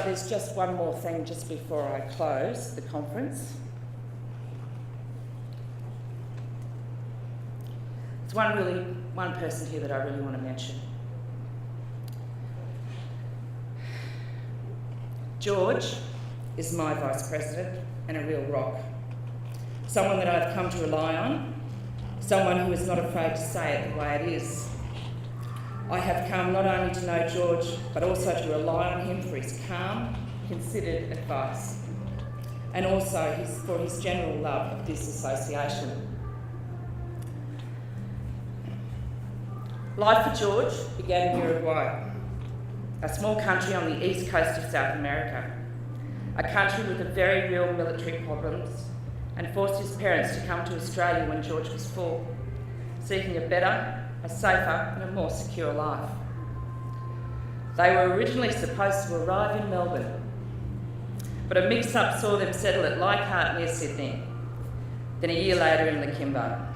There's just one more thing just before I close the conference. There's one person here that I really want to mention. George is my Vice President and a real rock. Someone that I've come to rely on, someone who is not afraid to say it the way it is. I have come not only to know George, but also to rely on him for his calm, considered advice, and also for his general love of this association. Life for George began in Uruguay, a small country on the east coast of South America, a country with very real military problems, and forced his parents to come to Australia when George was 4, seeking a better, a safer and a more secure life. They were originally supposed to arrive in Melbourne, but a mix-up saw them settle at Leichhardt near Sydney, then a year later in Lakemba.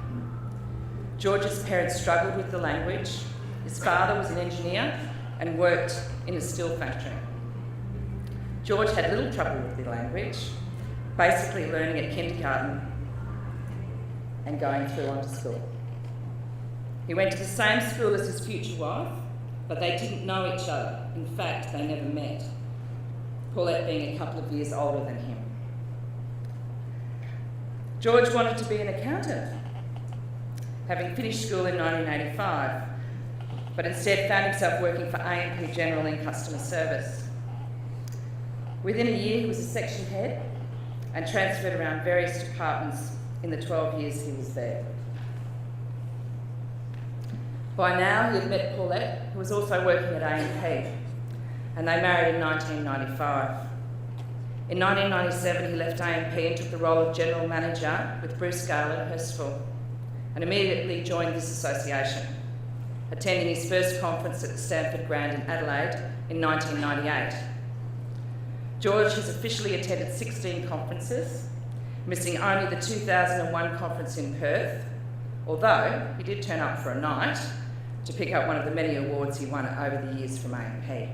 George's parents struggled with the language. His father was an engineer and worked in a steel factory. George had little trouble with the language, basically learning at kindergarten and going through on to school. He went to the same school as his future wife, but they didn't know each other. In fact, they never met, Paulette being a couple of years older than him. George wanted to be an accountant, having finished school in 1985, but instead found himself working for AMP General in customer service. Within a year, he was a section head and transferred around various departments in the 12 years he was there. By now, he had met Paulette, who was also working at AMP, and they married in 1995. In 1997, he left AMP and took the role of General Manager with Bruce Gale at Hurstville, and immediately joined this association, attending his first conference at the Stanford Grand in Adelaide in 1998. George has officially attended 16 conferences, missing only the 2001 conference in Perth, although he did turn up for a night to pick up one of the many awards he won over the years from AMP.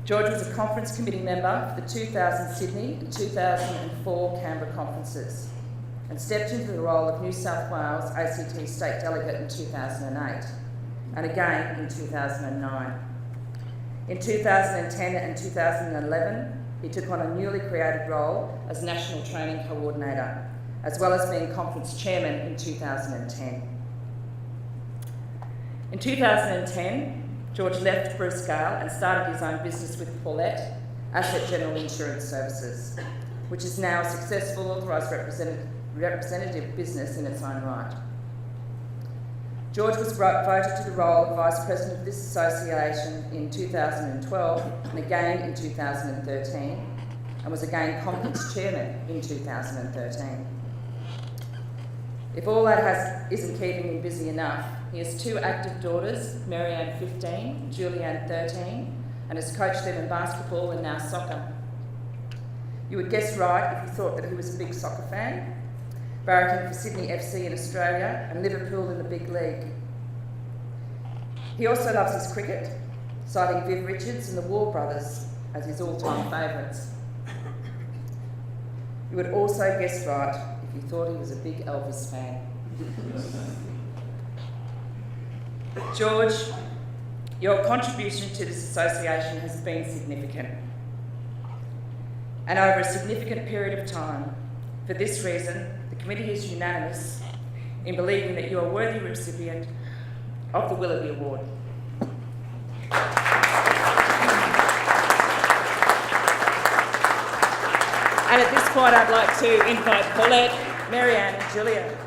George was a conference committee member for the 2000 Sydney and 2004 Canberra conferences, and stepped into the role of New South Wales ACT State Delegate in 2008, and again in 2009. In 2010 and 2011, he took on a newly created role as National Training Coordinator, as well as being Conference Chairman in 2010. In 2010, George left Bruce Gale and started his own business with Paulette, Asset General Insurance Services, which is now a successful authorised representative business in its own right. George was voted to the role of Vice President of this association in 2012 and again in 2013, and was again Conference Chairman in 2013. If all that isn't keeping him busy enough, he has 2 active daughters, Marianne 15, Julianne 13, and has coached them in basketball and now soccer. You would guess right if you thought that he was a big soccer fan, barracking for Sydney FC in Australia and Liverpool in the big league. He also loves his cricket, citing Viv Richards and the War Brothers as his all-time favourites. You would also guess right if you thought he was a big Elvis fan. George Your contribution to this association has been significant, and over a significant period of time. For this reason, the committee is unanimous in believing that you are a worthy recipient of the Willoughby Award. And at this point, I'd like to invite Paulette, Marianne and Julia.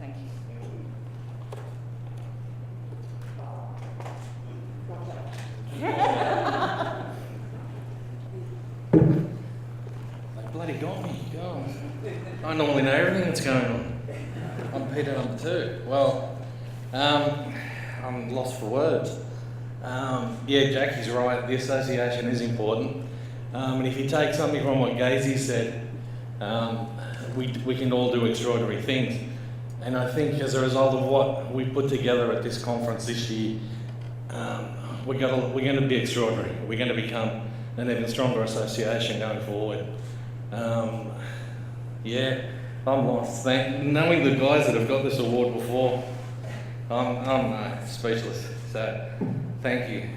Thank you. They bloody got me. God. I normally know everything that's going on. I'm Peter number 2. Well, I'm lost for words. Yeah, Jackie's right. The association is important. And if you take something from what Gazy said, we can all do extraordinary things. And I think as a result of what we put together at this conference this year, we're going to be extraordinary. We're going to become an even stronger association going forward. Yeah, I'm lost. Knowing the guys that have got this award before, I'm speechless. So, thank you.